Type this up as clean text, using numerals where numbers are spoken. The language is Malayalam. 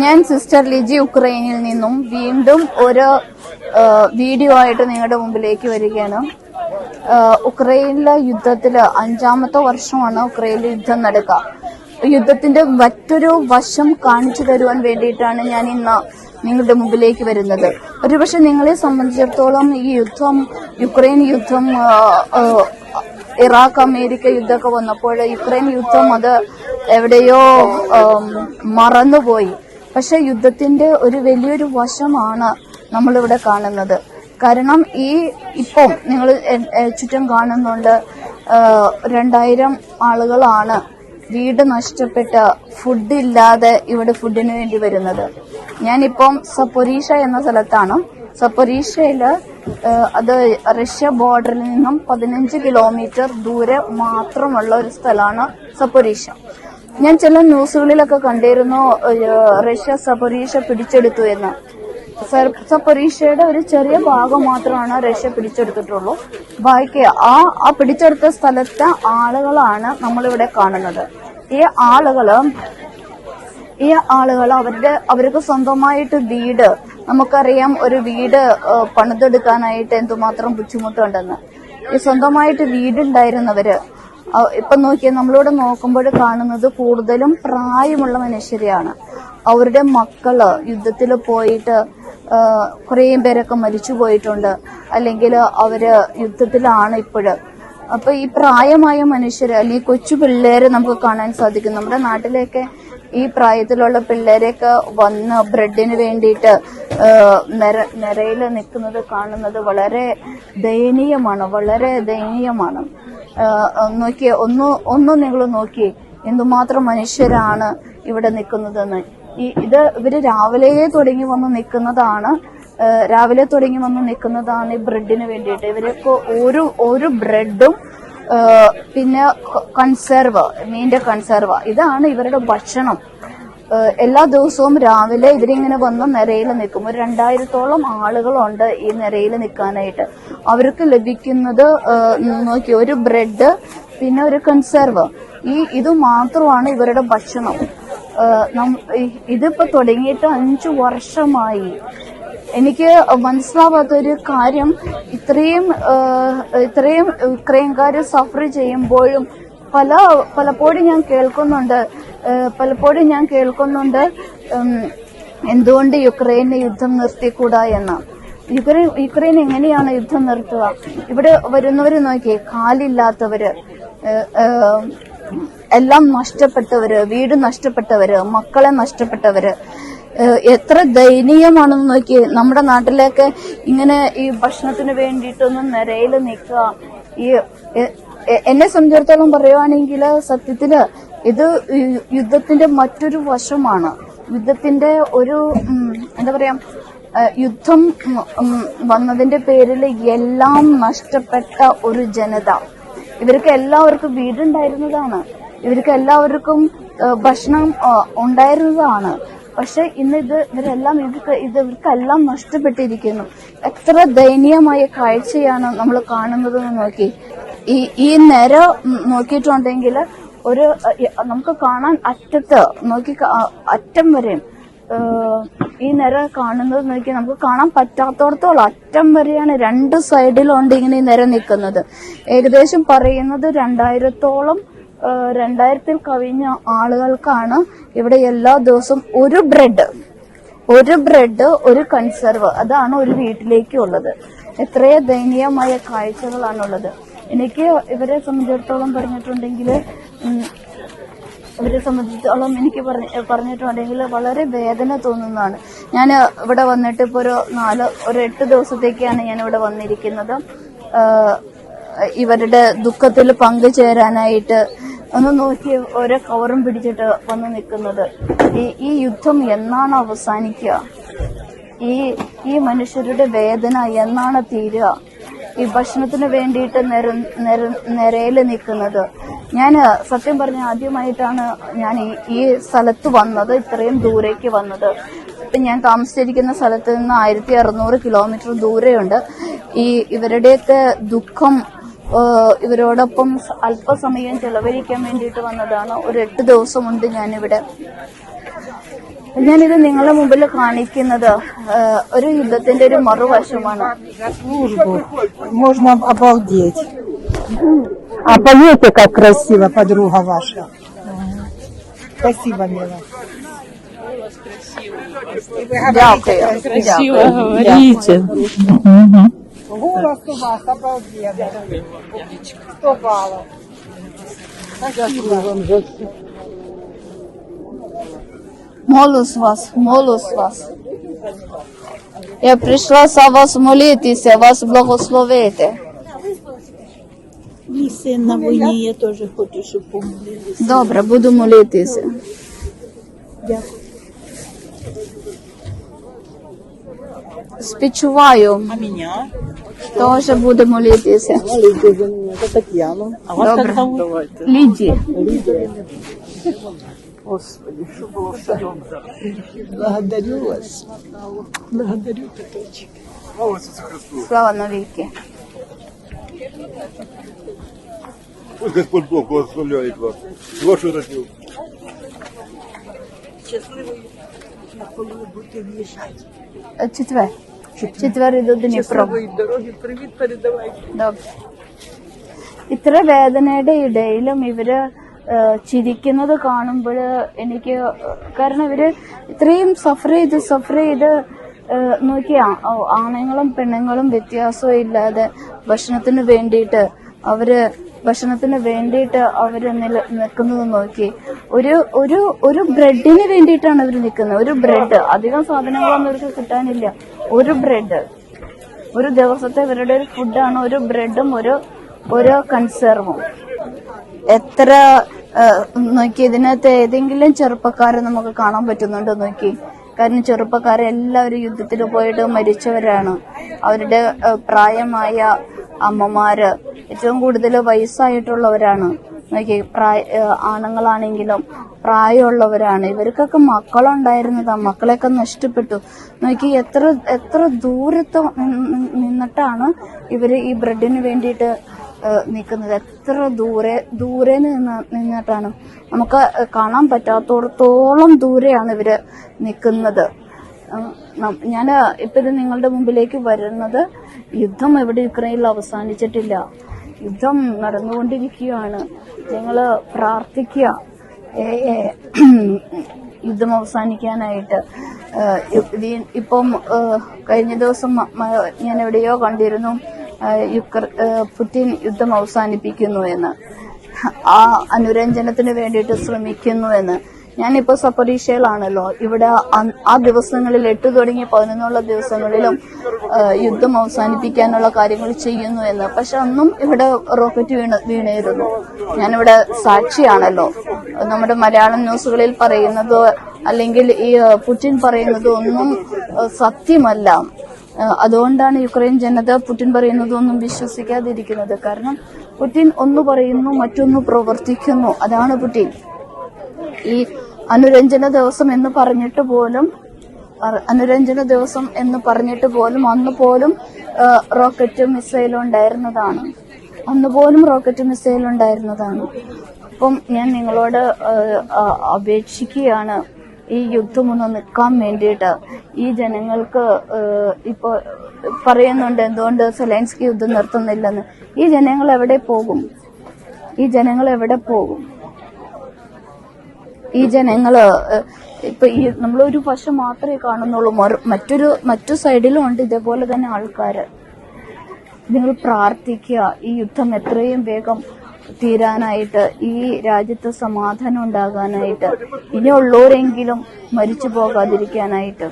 ഞാൻ സിസ്റ്റർ ലിജി ഉക്രൈനിൽ നിന്നും വീണ്ടും ഒരു വീഡിയോ ആയിട്ട് നിങ്ങളുടെ മുമ്പിലേക്ക് വരികയാണ്. ഉക്രൈനിലെ യുദ്ധത്തില് 5ാമത്തെ വർഷമാണ് ഉക്രൈനിൽ യുദ്ധം നടക്കുക. യുദ്ധത്തിന്റെ മറ്റൊരു വശം കാണിച്ചു തരുവാൻ വേണ്ടിയിട്ടാണ് ഞാൻ ഇന്ന് നിങ്ങളുടെ മുമ്പിലേക്ക് വരുന്നത്. ഒരുപക്ഷെ നിങ്ങളെ സംബന്ധിച്ചിടത്തോളം ഈ യുദ്ധം, യുക്രൈൻ യുദ്ധം, ഇറാഖ് അമേരിക്ക യുദ്ധമൊക്കെ വന്നപ്പോൾ യുക്രൈൻ യുദ്ധം അത് എവിടെയോ മറന്നുപോയി. പക്ഷെ യുദ്ധത്തിന്റെ ഒരു വലിയൊരു വശമാണ് നമ്മളിവിടെ കാണുന്നത്. കാരണം ഇപ്പം നിങ്ങൾ ചുറ്റും കാണുന്നുണ്ട്, 2000 ആളുകളാണ് വീട് നഷ്ടപ്പെട്ട ഫുഡില്ലാതെ ഇവിടെ ഫുഡിന് വേണ്ടി വരുന്നത്. ഞാനിപ്പം സപ്പൊരീഷ എന്ന സ്ഥലത്താണ്. സപ്പൊരീഷയില് അത് റഷ്യ ബോർഡറിൽ നിന്നും 15 കിലോമീറ്റർ ദൂരെ മാത്രമുള്ള ഒരു സ്ഥലമാണ് സപ്പൊരീഷ. ഞാൻ ചില ന്യൂസുകളിലൊക്കെ കണ്ടിരുന്നു റഷ്യ സപ്പൊരീഷ പിടിച്ചെടുത്തു എന്ന്. സപ്പൊരീഷയുടെ ഒരു ചെറിയ ഭാഗം മാത്രമാണ് റഷ്യ പിടിച്ചെടുത്തിട്ടുള്ളൂ. ബാക്കി ആ പിടിച്ചെടുത്ത സ്ഥലത്തെ ആളുകളാണ് നമ്മളിവിടെ കാണുന്നത്. ഈ ആളുകൾ അവർക്ക് സ്വന്തമായിട്ട് വീട്, നമുക്കറിയാം ഒരു വീട് പണിതെടുക്കാനായിട്ട് എന്തുമാത്രം ബുദ്ധിമുട്ടുണ്ടെന്ന്. ഈ സ്വന്തമായിട്ട് വീടുണ്ടായിരുന്നവര് ഇപ്പൊ നോക്കിയാൽ നമ്മളിവിടെ നോക്കുമ്പോൾ കാണുന്നത് കൂടുതലും പ്രായമുള്ള മനുഷ്യരെയാണ്. അവരുടെ മക്കള് യുദ്ധത്തിൽ പോയിട്ട് കുറേ പേരൊക്കെ മരിച്ചു പോയിട്ടുണ്ട്, അല്ലെങ്കിൽ അവര് യുദ്ധത്തിലാണ് ഇപ്പോഴ്. അപ്പൊ ഈ പ്രായമായ മനുഷ്യര് അല്ലെങ്കിൽ കൊച്ചു പിള്ളേരെ നമുക്ക് കാണാൻ സാധിക്കും. നമ്മുടെ നാട്ടിലേക്ക് ഈ പ്രായത്തിലുള്ള പിള്ളേരെയൊക്കെ വന്ന് ബ്രെഡിന് വേണ്ടിയിട്ട് നിരയിൽ നിൽക്കുന്നത് കാണുന്നത് വളരെ ദയനീയമാണ്. നോക്കിയേ, ഒന്ന് നിങ്ങൾ നോക്കിയേ എന്തുമാത്രം മനുഷ്യരാണ് ഇവിടെ നിൽക്കുന്നതെന്ന്. ഇവര് രാവിലെ തുടങ്ങി വന്ന് നിൽക്കുന്നതാണ് ഈ ബ്രെഡിന് വേണ്ടിയിട്ട്. ഇവരൊക്കെ ഒരു ബ്രെഡും പിന്നെ കൺസർവ്, മീന്റെ കൺസർവ്, ഇതാണ് ഇവരുടെ ഭക്ഷണം. എല്ലാ ദിവസവും രാവിലെ ഇവരിങ്ങനെ വന്ന് നിരയിൽ നിൽക്കും. ഒരു 2000-ഓളം ആളുകളുണ്ട് ഈ നിരയിൽ നിൽക്കാനായിട്ട്. അവർക്ക് ലഭിക്കുന്നത് നോക്കി ഒരു ബ്രെഡ് പിന്നെ ഒരു കൺസർവ്, ഇത് മാത്രമാണ് ഇവരുടെ ഭക്ഷണം. ഇതിപ്പോ തുടങ്ങിയിട്ട് 5 വർഷമായി. എനിക്ക് മനസ്സിലാവാത്തൊരു കാര്യം, ഇത്രയും യുക്രൈൻകാര് സഫർ ചെയ്യുമ്പോഴും പലപ്പോഴും ഞാൻ കേൾക്കുന്നുണ്ട് എന്തുകൊണ്ട് യുക്രൈന് യുദ്ധം നിർത്തിക്കൂടാ എന്ന്. യുക്രൈൻ എങ്ങനെയാണ് യുദ്ധം നിർത്തുക? ഇവിടെ വരുന്നവര് നോക്കിയേ, കാലില്ലാത്തവര്, എല്ലാം നഷ്ടപ്പെട്ടവര്, വീട് നഷ്ടപ്പെട്ടവര്, മക്കളെ നഷ്ടപ്പെട്ടവര്, എത്ര ദയനീയമാണെന്ന് നോക്കിയേ. നമ്മുടെ നാട്ടിലേക്ക് ഇങ്ങനെ ഈ ഭക്ഷണത്തിന് വേണ്ടിയിട്ടൊന്നും നിരയിൽ നിൽക്കുക. എന്നെ സംബന്ധിച്ചിടത്തോളം പറയുവാണെങ്കിൽ സത്യത്തില് ഇത് യുദ്ധത്തിന്റെ മറ്റൊരു വശമാണ്. യുദ്ധത്തിന്റെ ഒരു എന്താ പറയാ, യുദ്ധം വന്നതിന്റെ പേരിൽ എല്ലാം നഷ്ടപ്പെട്ട ഒരു ജനത. ഇവർക്ക് എല്ലാവർക്കും വീടുണ്ടായിരുന്നതാണ്, ഇവർക്ക് എല്ലാവർക്കും ഭക്ഷണം ഉണ്ടായിരുന്നതാണ്. പക്ഷെ ഇന്ന് ഇവർക്കെല്ലാം നഷ്ടപ്പെട്ടിരിക്കുന്നു. എത്ര ദയനീയമായ കാഴ്ചയാണ് നമ്മൾ കാണുന്നതെന്ന് നോക്കി. ഈ നിര നോക്കിയിട്ടുണ്ടെങ്കിൽ നമുക്ക് കാണാൻ അറ്റം വരെയും ഈ നിര കാണുന്നത് നോക്കി നമുക്ക് കാണാൻ പറ്റാത്തോടത്തോളം അറ്റം വരെയാണ് 2 സൈഡിലുണ്ട് ഇങ്ങനെ ഈ നിര നിൽക്കുന്നത്. ഏകദേശം പറയുന്നത് 2000-ൽ കവിഞ്ഞ ആളുകൾക്കാണ് ഇവിടെ എല്ലാ ദിവസവും ഒരു ബ്രെഡ്, ഒരു കൺസർവ്, അതാണ് ഒരു വീട്ടിലേക്ക് ഉള്ളത്. എത്രയോ ദയനീയമായ കാഴ്ചകളാണുള്ളത്. എനിക്ക് ഇവരെ സംബന്ധിച്ചിടത്തോളം എനിക്ക് പറഞ്ഞിട്ടുണ്ടെങ്കിൽ വളരെ വേദന തോന്നുന്നതാണ്. ഞാൻ ഇവിടെ വന്നിട്ട് ഇപ്പോൾ ഒരു 8 ദിവസത്തേക്കാണ് ഞാൻ ഇവിടെ വന്നിരിക്കുന്നത്. ഇവരുടെ ദുഃഖത്തിൽ പങ്കുചേരാനായിട്ട് ഒന്ന് നോക്കി ഓരോ കവറും പിടിച്ചിട്ട് വന്ന് നിൽക്കുന്നത്. ഈ യുദ്ധം എന്നാണ് അവസാനിക്കുക? ഈ മനുഷ്യരുടെ വേദന എന്നാണ് തീരുക? ഈ ഭക്ഷണത്തിന് വേണ്ടിയിട്ട് നിരയിൽ നിൽക്കുന്നത്. ഞാൻ സത്യം പറഞ്ഞ ആദ്യമായിട്ടാണ് ഞാൻ ഈ സ്ഥലത്ത് വന്നത്, ഇത്രയും ദൂരേക്ക് വന്നത്. ഇപ്പം ഞാൻ താമസിച്ചിരിക്കുന്ന സ്ഥലത്ത് നിന്ന് 1600 കിലോമീറ്റർ ദൂരെയുണ്ട്. ഇവരുടെയൊക്കെ ദുഃഖം ഇവരോടൊപ്പം അല്പസമയം ചെലവഴിക്കാൻ വേണ്ടിയിട്ട് വന്നതാണ്. ഒരു 8 ദിവസമുണ്ട് ഞാനിവിടെ. ഞാനിത് നിങ്ങളുടെ മുമ്പിൽ കാണിക്കുന്നത് ഒരു യുദ്ധത്തിന്റെ ഒരു മറുവശമാണ്. Можно обалдеть. А поверьте, как красиво, подруга ваша. Спасибо, мила. Дякую. Красиво говорите. Голос у вас обалденный. 100 баллов. Спасибо. Молюсь вас. Я прийшла за вас молитися, вас благословити. Мій син на війні, я теж хочу, щоб помолилися. Добре, буду молитися. Дякую. Співчуваю. А мене? Теж буду молитися. Молитесь за меня, это Татьяна. А вас Добре. як зовут? Лідія. Господи, что было все. Благодарю вас. Благодарю, Петрович. Слава навіки. Пусть Господь Бог благословляет вас. Вашу родню. Щасливий, коли ви будете в'їжджати. Четвер до Дніпро. Щасливої дороги, привіт передавайте. Добре. ഇത്ര വേദനയുടെ ഇടയിലും ഇവര് ചിരിക്കുന്നത് കാണുമ്പോൾ എനിക്ക് കാരണം ഇവര് ഇത്രയും സഫർ ചെയ്ത് നോക്കിയാ ആണുങ്ങളും പെണ്ണുങ്ങളും വ്യത്യാസവും ഇല്ലാതെ ഭക്ഷണത്തിന് വേണ്ടിയിട്ട് അവര് നിൽക്കുന്നത് നോക്കി. ഒരു ബ്രെഡിന് വേണ്ടിയിട്ടാണ് അവർ നിൽക്കുന്നത്. ഒരു ബ്രെഡ്, അധികം സാധനങ്ങളൊന്നും അവർക്ക് കിട്ടാനില്ല. ഒരു ബ്രെഡ്, ഒരു ദിവസത്തെ ഇവരുടെ ഒരു ഫുഡാണ് ഒരു ബ്രെഡും ഒരു കൺസർവും. എത്ര നോക്കി ഇതിനകത്ത് ഏതെങ്കിലും ചെറുപ്പക്കാരെ നമുക്ക് കാണാൻ പറ്റുന്നുണ്ടോ നോക്കി. കാരണം ചെറുപ്പക്കാരെല്ലാവരും യുദ്ധത്തിൽ പോയിട്ട് മരിച്ചവരാണ്. അവരുടെ പ്രായമായ അമ്മമാര്, ഏറ്റവും കൂടുതൽ വയസ്സായിട്ടുള്ളവരാണ്. നോക്കി ആണുങ്ങളാണെങ്കിലും പ്രായമുള്ളവരാണ്. ഇവർക്കൊക്കെ മക്കളുണ്ടായിരുന്നതാ, മക്കളെയൊക്കെ നഷ്ടപ്പെട്ടു. നോക്കി എത്ര ദൂരത്ത് നിന്നിട്ടാണ് ഇവര് ഈ ബ്രെഡിന് വേണ്ടിയിട്ട് നിൽക്കുന്നത്. എത്ര ദൂരെ നിന്നിട്ടാണ്, നമുക്ക് കാണാൻ പറ്റാത്തോടത്തോളം ദൂരെയാണ് ഇവര് നിൽക്കുന്നത്. ഞാൻ ഇപ്പൊ ഇത് നിങ്ങളുടെ മുമ്പിലേക്ക് വരുന്നത്, യുദ്ധം എവിടെ യുക്രൈനിൽ അവസാനിച്ചിട്ടില്ല, യുദ്ധം നടന്നുകൊണ്ടിരിക്കുകയാണ്. നിങ്ങള് പ്രാർത്ഥിക്കുക യുദ്ധം അവസാനിക്കാനായിട്ട്. ഇപ്പം കഴിഞ്ഞ ദിവസം ഞാൻ എവിടെയോ കണ്ടിരുന്നു പുടിൻ യുദ്ധം അവസാനിപ്പിക്കുന്നു എന്ന്, ആ അനുരഞ്ജനത്തിന് വേണ്ടിയിട്ട് ശ്രമിക്കുന്നു എന്ന്. ഞാനിപ്പോ സപ്പറീഷയിലാണല്ലോ. ഇവിടെ ആ ദിവസങ്ങളിൽ 8 തുടങ്ങി 11 ദിവസങ്ങളിലും യുദ്ധം അവസാനിപ്പിക്കാനുള്ള കാര്യങ്ങൾ ചെയ്യുന്നു എന്ന്. പക്ഷെ അന്നും ഇവിടെ റോക്കറ്റ് വീണായിരുന്നു. ഞാനിവിടെ സാക്ഷിയാണല്ലോ. നമ്മുടെ മലയാളം ന്യൂസുകളിൽ പറയുന്നതോ അല്ലെങ്കിൽ ഈ പുടിൻ പറയുന്നതോ ഒന്നും സത്യമല്ല. അതുകൊണ്ടാണ് യുക്രൈൻ ജനത പുടിൻ പറയുന്നതൊന്നും വിശ്വസിക്കാതിരിക്കുന്നത്. കാരണം പുടിൻ ഒന്ന് പറയുന്നു, മറ്റൊന്ന് പ്രവർത്തിക്കുന്നു. അതാണ് പുടിൻ. ഈ അനുരഞ്ജന ദിവസം എന്ന് പറഞ്ഞിട്ട് പോലും അന്ന് പോലും റോക്കറ്റ് മിസൈൽ ഉണ്ടായിരുന്നതാണ്. അപ്പം ഞാൻ നിങ്ങളോട് അപേക്ഷിക്കുകയാണ്, ഈ യുദ്ധം ഒന്ന് നിൽക്കാൻ വേണ്ടിയിട്ട്. ഈ ജനങ്ങൾക്ക് ഇപ്പൊ പറയുന്നുണ്ട് എന്തുകൊണ്ട് സെലൻസ്കി യുദ്ധം നിർത്തുന്നില്ലെന്ന്. ഈ ജനങ്ങൾ എവിടെ പോകും? ഈ ജനങ്ങള് ഇപ്പൊ ഈ നമ്മളൊരു വശം മാത്രമേ കാണുന്നുള്ളൂ. മറ്റു സൈഡിലും ഉണ്ട് ഇതേപോലെ തന്നെ ആൾക്കാര്. നിങ്ങൾ പ്രാർത്ഥിക്കുക, ഈ യുദ്ധം എത്രയും വേഗം തീരാനായിട്ട്, ഈ രാജ്യത്ത് സമാധാനം ഉണ്ടാകാനായിട്ട്, ഇനിയുള്ളവരെങ്കിലും മരിച്ചു പോകാതിരിക്കാനായിട്ട്.